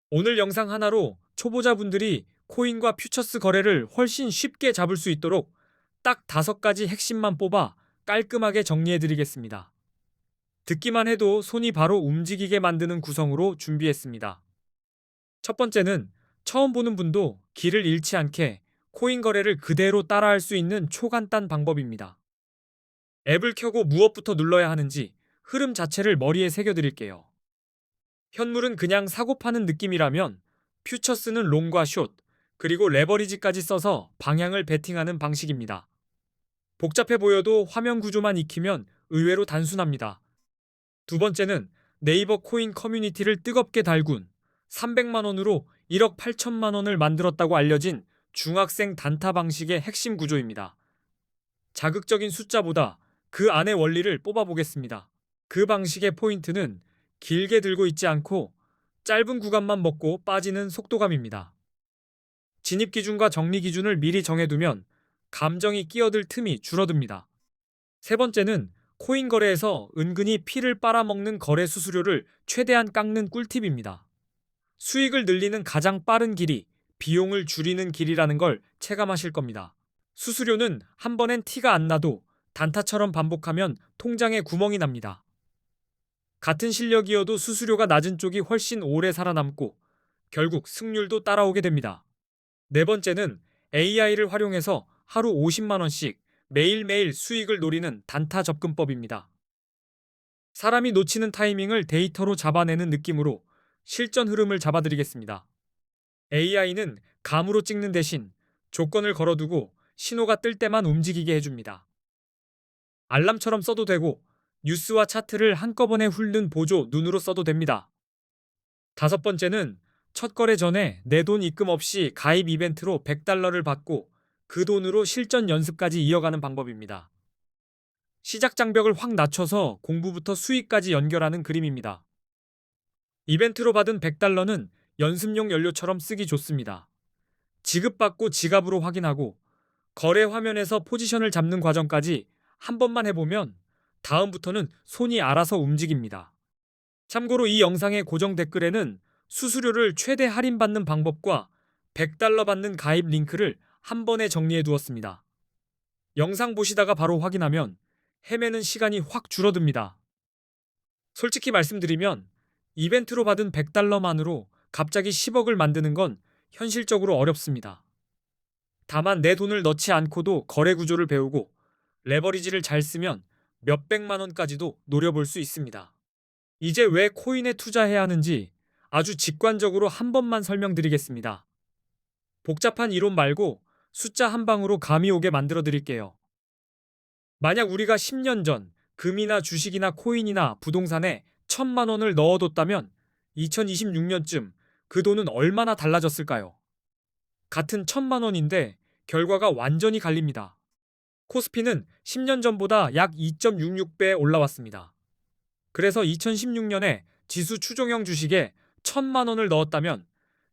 오늘 영상 하나로 초보자분들이 코인과 퓨처스 거래를 훨씬 쉽게 잡을 수 있도록 딱 5가지 핵심만 뽑아 깔끔하게 정리해드리겠습니다. 듣기만 해도 손이 바로 움직이게 만드는 구성으로 준비했습니다. 첫 번째는 처음 보는 분도 길을 잃지 않게 코인 거래를 그대로 따라할 수 있는 초간단 방법입니다. 앱을 켜고 무엇부터 눌러야 하는지 흐름 자체를 머리에 새겨드릴게요. 현물은 그냥 사고 파는 느낌이라면 퓨처스는 롱과 숏, 그리고 레버리지까지 써서 방향을 베팅하는 방식입니다. 복잡해 보여도 화면 구조만 익히면 의외로 단순합니다. 두 번째는 네이버 코인 커뮤니티를 뜨겁게 달군 300만 원으로 1억 8천만 원을 만들었다고 알려진 중학생 단타 방식의 핵심 구조입니다. 자극적인 숫자보다 그 안의 원리를 뽑아보겠습니다. 그 방식의 포인트는 길게 들고 있지 않고 짧은 구간만 먹고 빠지는 속도감입니다. 진입 기준과 정리 기준을 미리 정해두면 감정이 끼어들 틈이 줄어듭니다. 세 번째는 코인 거래에서 은근히 피를 빨아먹는 거래 수수료를 최대한 깎는 꿀팁입니다. 수익을 늘리는 가장 빠른 길이 비용을 줄이는 길이라는 걸 체감하실 겁니다. 수수료는 한 번엔 티가 안 나도 단타처럼 반복하면 통장에 구멍이 납니다. 같은 실력이어도 수수료가 낮은 쪽이 훨씬 오래 살아남고 결국 승률도 따라오게 됩니다. 네 번째는 AI를 활용해서 하루 50만 원씩 매일매일 수익을 노리는 단타 접근법입니다. 사람이 놓치는 타이밍을 데이터로 잡아내는 느낌으로 실전 흐름을 잡아드리겠습니다. AI는 감으로 찍는 대신 조건을 걸어두고 신호가 뜰 때만 움직이게 해줍니다. 알람처럼 써도 되고 뉴스와 차트를 한꺼번에 훑는 보조 눈으로 써도 됩니다. 다섯 번째는 첫 거래 전에 내 돈 입금 없이 가입 이벤트로 100달러를 받고 그 돈으로 실전 연습까지 이어가는 방법입니다. 시작 장벽을 확 낮춰서 공부부터 수익까지 연결하는 그림입니다. 이벤트로 받은 100달러는 연습용 연료처럼 쓰기 좋습니다. 지급받고 지갑으로 확인하고 거래 화면에서 포지션을 잡는 과정까지 한 번만 해보면 다음부터는 손이 알아서 움직입니다. 참고로 이 영상의 고정 댓글에는 수수료를 최대 할인받는 방법과 100달러 받는 가입 링크를 한 번에 정리해 두었습니다. 영상 보시다가 바로 확인하면 헤매는 시간이 확 줄어듭니다. 솔직히 말씀드리면 이벤트로 받은 100달러만으로 갑자기 10억을 만드는 건 현실적으로 어렵습니다. 다만 내 돈을 넣지 않고도 거래 구조를 배우고 레버리지를 잘 쓰면 몇백만 원까지도 노려볼 수 있습니다. 이제 왜 코인에 투자해야 하는지 아주 직관적으로 한 번만 설명드리겠습니다. 복잡한 이론 말고 숫자 한 방으로 감이 오게 만들어 드릴게요. 만약 우리가 10년 전 금이나 주식이나 코인이나 부동산에 1,000만 원을 넣어뒀다면 2026년쯤 그 돈은 얼마나 달라졌을까요? 같은 1,000만 원인데 결과가 완전히 갈립니다. 코스피는 10년 전보다 약 2.66배 올라왔습니다. 그래서 2016년에 지수 추종형 주식에 1,000만 원을 넣었다면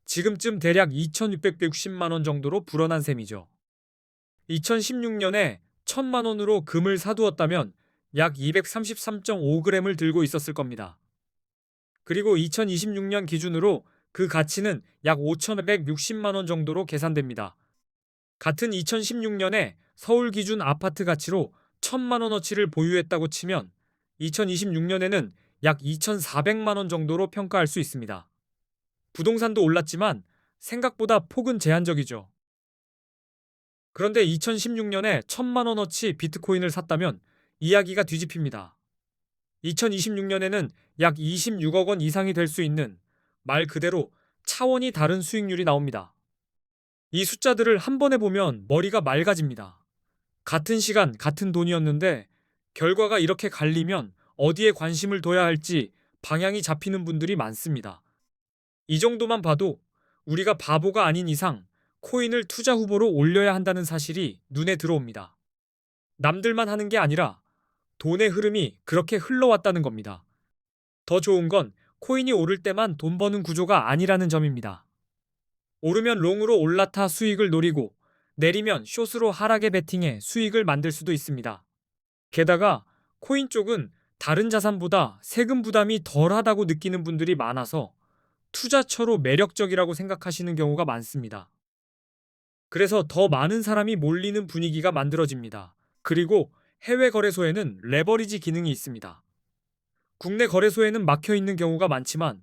지금쯤 대략 2,660만 원 정도로 불어난 셈이죠. 2016년에 1,000만 원으로 금을 사두었다면 약 233.5g을 들고 있었을 겁니다. 그리고 2026년 기준으로 그 가치는 약 5,160만 원 정도로 계산됩니다. 같은 2016년에 서울 기준 아파트 가치로 1,000만 원어치를 보유했다고 치면 2026년에는 약 2,400만 원 정도로 평가할 수 있습니다. 부동산도 올랐지만 생각보다 폭은 제한적이죠. 그런데 2016년에 1,000만 원어치 비트코인을 샀다면 이야기가 뒤집힙니다. 2026년에는 약 26억 원 이상이 될 수 있는 말 그대로 차원이 다른 수익률이 나옵니다. 이 숫자들을 한 번에 보면 머리가 맑아집니다. 같은 시간, 같은 돈이었는데 결과가 이렇게 갈리면 어디에 관심을 둬야 할지 방향이 잡히는 분들이 많습니다. 이 정도만 봐도 우리가 바보가 아닌 이상 코인을 투자 후보로 올려야 한다는 사실이 눈에 들어옵니다. 남들만 하는 게 아니라 돈의 흐름이 그렇게 흘러왔다는 겁니다. 더 좋은 건 코인이 오를 때만 돈 버는 구조가 아니라는 점입니다. 오르면 롱으로 올라타 수익을 노리고 내리면 숏으로 하락에 베팅해 수익을 만들 수도 있습니다. 게다가 코인 쪽은 다른 자산보다 세금 부담이 덜하다고 느끼는 분들이 많아서 투자처로 매력적이라고 생각하시는 경우가 많습니다. 그래서 더 많은 사람이 몰리는 분위기가 만들어집니다. 그리고 해외 거래소에는 레버리지 기능이 있습니다. 국내 거래소에는 막혀 있는 경우가 많지만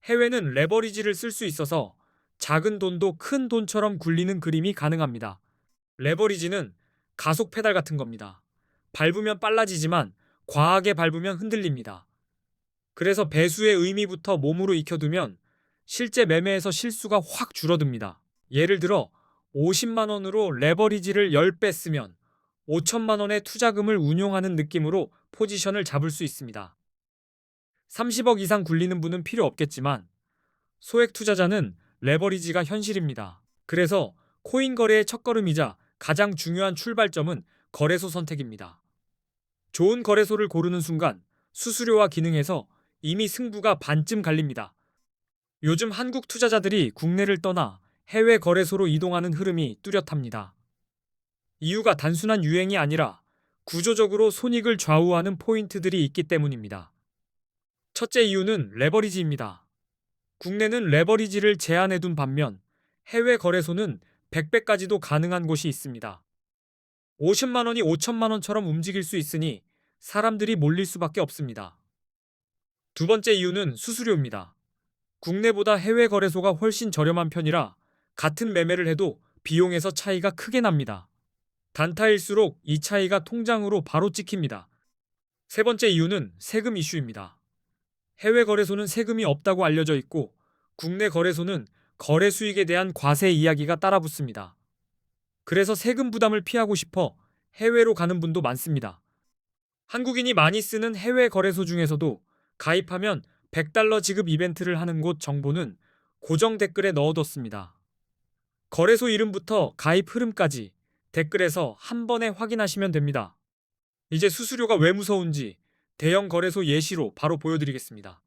해외는 레버리지를 쓸 수 있어서 작은 돈도 큰 돈처럼 굴리는 그림이 가능합니다. 레버리지는 가속 페달 같은 겁니다. 밟으면 빨라지지만 과하게 밟으면 흔들립니다. 그래서 배수의 의미부터 몸으로 익혀두면 실제 매매에서 실수가 확 줄어듭니다. 예를 들어 50만 원으로 레버리지를 10배 쓰면 5천만 원의 투자금을 운용하는 느낌으로 포지션을 잡을 수 있습니다. 30억 이상 굴리는 분은 필요 없겠지만 소액 투자자는 레버리지가 현실입니다. 그래서 코인 거래의 첫걸음이자 가장 중요한 출발점은 거래소 선택입니다. 좋은 거래소를 고르는 순간 수수료와 기능에서 이미 승부가 반쯤 갈립니다. 요즘 한국 투자자들이 국내를 떠나 해외 거래소로 이동하는 흐름이 뚜렷합니다. 이유가 단순한 유행이 아니라 구조적으로 손익을 좌우하는 포인트들이 있기 때문입니다. 첫째 이유는 레버리지입니다. 국내는 레버리지를 제한해둔 반면 해외 거래소는 100배까지도 가능한 곳이 있습니다. 50만 원이 5천만 원처럼 움직일 수 있으니 사람들이 몰릴 수밖에 없습니다. 두 번째 이유는 수수료입니다. 국내보다 해외 거래소가 훨씬 저렴한 편이라 같은 매매를 해도 비용에서 차이가 크게 납니다. 단타일수록 이 차이가 통장으로 바로 찍힙니다. 세 번째 이유는 세금 이슈입니다. 해외 거래소는 세금이 없다고 알려져 있고 국내 거래소는 거래 수익에 대한 과세 이야기가 따라붙습니다. 그래서 세금 부담을 피하고 싶어 해외로 가는 분도 많습니다. 한국인이 많이 쓰는 해외 거래소 중에서도 가입하면 $100 지급 이벤트를 하는 곳 정보는 고정 댓글에 넣어뒀습니다. 거래소 이름부터 가입 흐름까지 댓글에서 한 번에 확인하시면 됩니다. 이제 수수료가 왜 무서운지 대형 거래소 예시로 바로 보여드리겠습니다.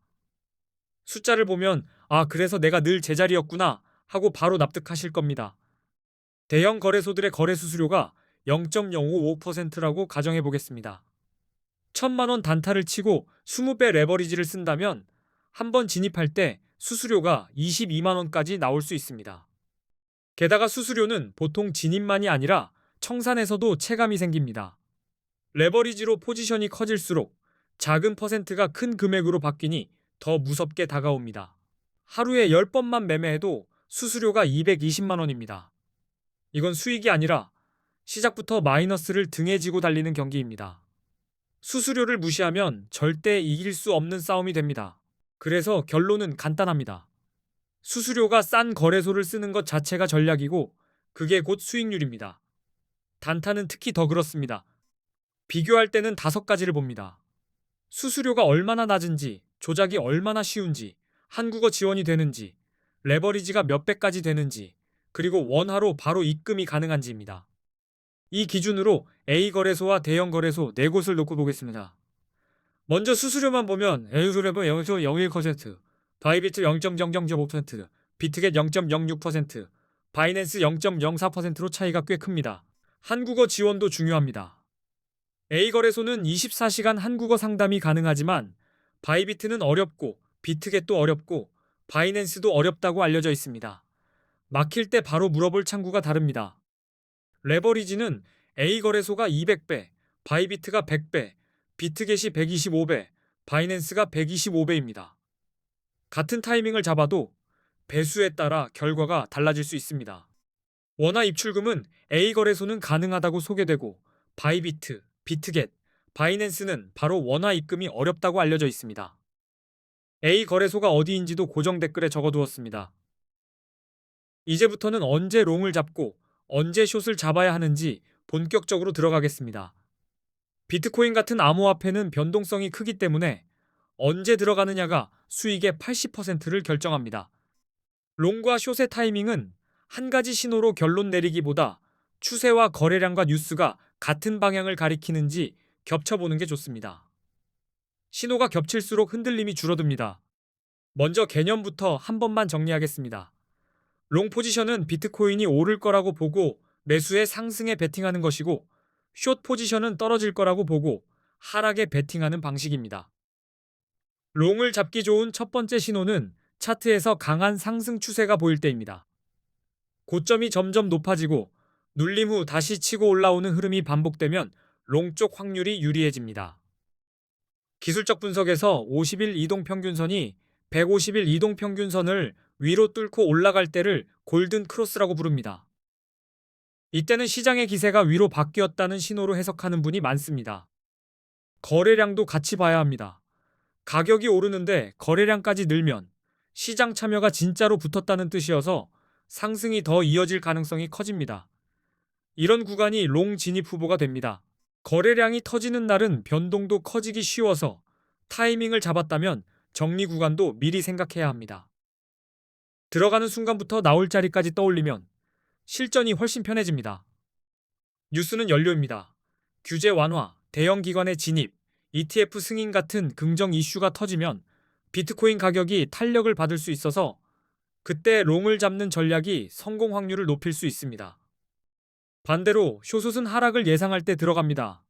숫자를 보면 그래서 내가 늘 제자리였구나 하고 바로 납득하실 겁니다. 대형 거래소들의 거래 수수료가 0.055%라고 가정해 보겠습니다. 1,000만 원 단타를 치고 20배 레버리지를 쓴다면 한 번 진입할 때 수수료가 22만 원까지 나올 수 있습니다. 게다가 수수료는 보통 진입만이 아니라 청산에서도 체감이 생깁니다. 레버리지로 포지션이 커질수록 작은 퍼센트가 큰 금액으로 바뀌니 더 무섭게 다가옵니다. 하루에 10번만 매매해도 수수료가 220만 원입니다. 이건 수익이 아니라 시작부터 마이너스를 등에 지고 달리는 경기입니다. 수수료를 무시하면 절대 이길 수 없는 싸움이 됩니다. 그래서 결론은 간단합니다. 수수료가 싼 거래소를 쓰는 것 자체가 전략이고 그게 곧 수익률입니다. 단타는 특히 더 그렇습니다. 비교할 때는 5가지를 봅니다. 수수료가 얼마나 낮은지, 조작이 얼마나 쉬운지, 한국어 지원이 되는지, 레버리지가 몇 배까지 되는지, 그리고 원화로 바로 입금이 가능한지입니다. 이 기준으로 A 거래소와 대형 거래소 4곳을 놓고 보겠습니다. 먼저 수수료만 보면 A그래버 0.01%, 바이비트 0.005%, 비트겟 0.06%, 바이낸스 0.04%로 차이가 꽤 큽니다. 한국어 지원도 중요합니다. A 거래소는 24시간 한국어 상담이 가능하지만 바이비트는 어렵고 비트겟도 어렵고 바이낸스도 어렵다고 알려져 있습니다. 막힐 때 바로 물어볼 창구가 다릅니다. 레버리지는 A 거래소가 200배, 바이비트가 100배, 비트겟이 125배, 바이낸스가 125배입니다. 같은 타이밍을 잡아도 배수에 따라 결과가 달라질 수 있습니다. 원화 입출금은 A 거래소는 가능하다고 소개되고 바이비트, 비트겟, 바이낸스는 바로 원화 입금이 어렵다고 알려져 있습니다. A 거래소가 어디인지도 고정 댓글에 적어두었습니다. 이제부터는 언제 롱을 잡고 언제 숏을 잡아야 하는지 본격적으로 들어가겠습니다. 비트코인 같은 암호화폐는 변동성이 크기 때문에 언제 들어가느냐가 수익의 80%를 결정합니다. 롱과 숏의 타이밍은 한 가지 신호로 결론 내리기보다 추세와 거래량과 뉴스가 같은 방향을 가리키는지 겹쳐보는 게 좋습니다. 신호가 겹칠수록 흔들림이 줄어듭니다. 먼저 개념부터 한 번만 정리하겠습니다. 롱 포지션은 비트코인이 오를 거라고 보고 매수의 상승에 베팅하는 것이고 숏 포지션은 떨어질 거라고 보고 하락에 베팅하는 방식입니다. 롱을 잡기 좋은 첫 번째 신호는 차트에서 강한 상승 추세가 보일 때입니다. 고점이 점점 높아지고 눌림 후 다시 치고 올라오는 흐름이 반복되면 롱 쪽 확률이 유리해집니다. 기술적 분석에서 50일 이동평균선이 150일 이동평균선을 위로 뚫고 올라갈 때를 골든 크로스라고 부릅니다. 이때는 시장의 기세가 위로 바뀌었다는 신호로 해석하는 분이 많습니다. 거래량도 같이 봐야 합니다. 가격이 오르는데 거래량까지 늘면 시장 참여가 진짜로 붙었다는 뜻이어서 상승이 더 이어질 가능성이 커집니다. 이런 구간이 롱 진입 후보가 됩니다. 거래량이 터지는 날은 변동도 커지기 쉬워서 타이밍을 잡았다면 정리 구간도 미리 생각해야 합니다. 들어가는 순간부터 나올 자리까지 떠올리면 실전이 훨씬 편해집니다. 뉴스는 연료입니다. 규제 완화, 대형 기관의 진입, ETF 승인 같은 긍정 이슈가 터지면 비트코인 가격이 탄력을 받을 수 있어서 그때 롱을 잡는 전략이 성공 확률을 높일 수 있습니다. 반대로 숏은 하락을 예상할 때 들어갑니다.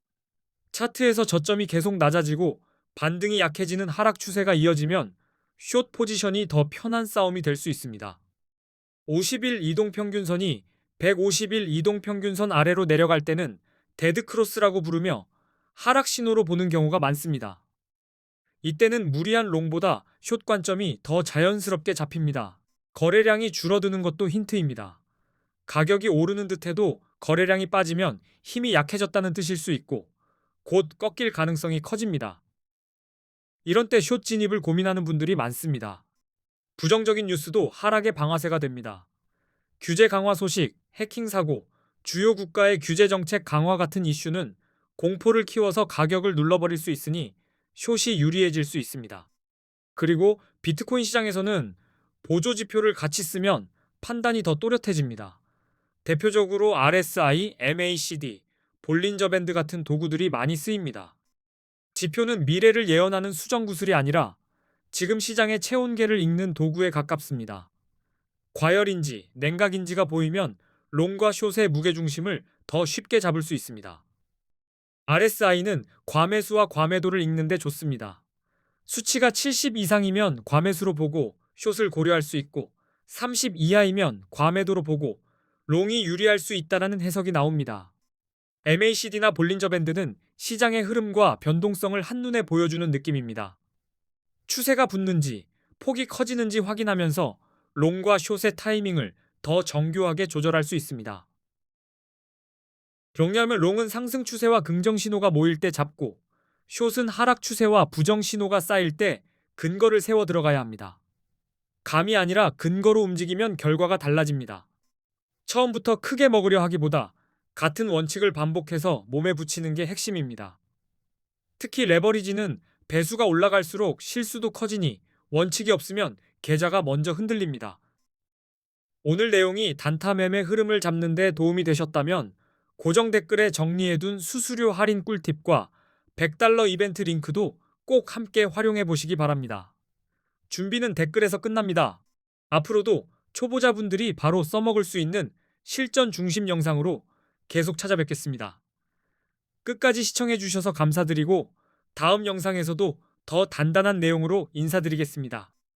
차트에서 저점이 계속 낮아지고 반등이 약해지는 하락 추세가 이어지면 숏 포지션이 더 편한 싸움이 될 수 있습니다. 50일 이동평균선이 150일 이동평균선 아래로 내려갈 때는 데드크로스라고 부르며 하락 신호로 보는 경우가 많습니다. 이때는 무리한 롱보다 숏 관점이 더 자연스럽게 잡힙니다. 거래량이 줄어드는 것도 힌트입니다. 가격이 오르는 듯해도 거래량이 빠지면 힘이 약해졌다는 뜻일 수 있고 곧 꺾일 가능성이 커집니다. 이런 때 숏 진입을 고민하는 분들이 많습니다. 부정적인 뉴스도 하락의 방아쇠가 됩니다. 규제 강화 소식, 해킹 사고, 주요 국가의 규제 정책 강화 같은 이슈는 공포를 키워서 가격을 눌러버릴 수 있으니 숏이 유리해질 수 있습니다. 그리고 비트코인 시장에서는 보조 지표를 같이 쓰면 판단이 더 또렷해집니다. 대표적으로 RSI, MACD, 볼린저 밴드 같은 도구들이 많이 쓰입니다. 지표는 미래를 예언하는 수정 구슬이 아니라 지금 시장의 체온계를 읽는 도구에 가깝습니다. 과열인지, 냉각인지가 보이면 롱과 숏의 무게중심을 더 쉽게 잡을 수 있습니다. RSI는 과매수와 과매도를 읽는 데 좋습니다. 수치가 70 이상이면 과매수로 보고 숏을 고려할 수 있고 30 이하이면 과매도로 보고 롱이 유리할 수 있다는 해석이 나옵니다. MACD나 볼린저 밴드는 시장의 흐름과 변동성을 한눈에 보여주는 느낌입니다. 추세가 붙는지, 폭이 커지는지 확인하면서 롱과 숏의 타이밍을 더 정교하게 조절할 수 있습니다. 정리하면 롱은 상승 추세와 긍정 신호가 모일 때 잡고 숏은 하락 추세와 부정 신호가 쌓일 때 근거를 세워 들어가야 합니다. 감이 아니라 근거로 움직이면 결과가 달라집니다. 처음부터 크게 먹으려 하기보다 같은 원칙을 반복해서 몸에 붙이는 게 핵심입니다. 특히 레버리지는 배수가 올라갈수록 실수도 커지니 원칙이 없으면 계좌가 먼저 흔들립니다. 오늘 내용이 단타 매매 흐름을 잡는 데 도움이 되셨다면 고정 댓글에 정리해둔 수수료 할인 꿀팁과 $100 이벤트 링크도 꼭 함께 활용해 보시기 바랍니다. 준비는 댓글에서 끝납니다. 앞으로도 초보자분들이 바로 써먹을 수 있는 실전 중심 영상으로 계속 찾아뵙겠습니다. 끝까지 시청해 주셔서 감사드리고 다음 영상에서도 더 단단한 내용으로 인사드리겠습니다.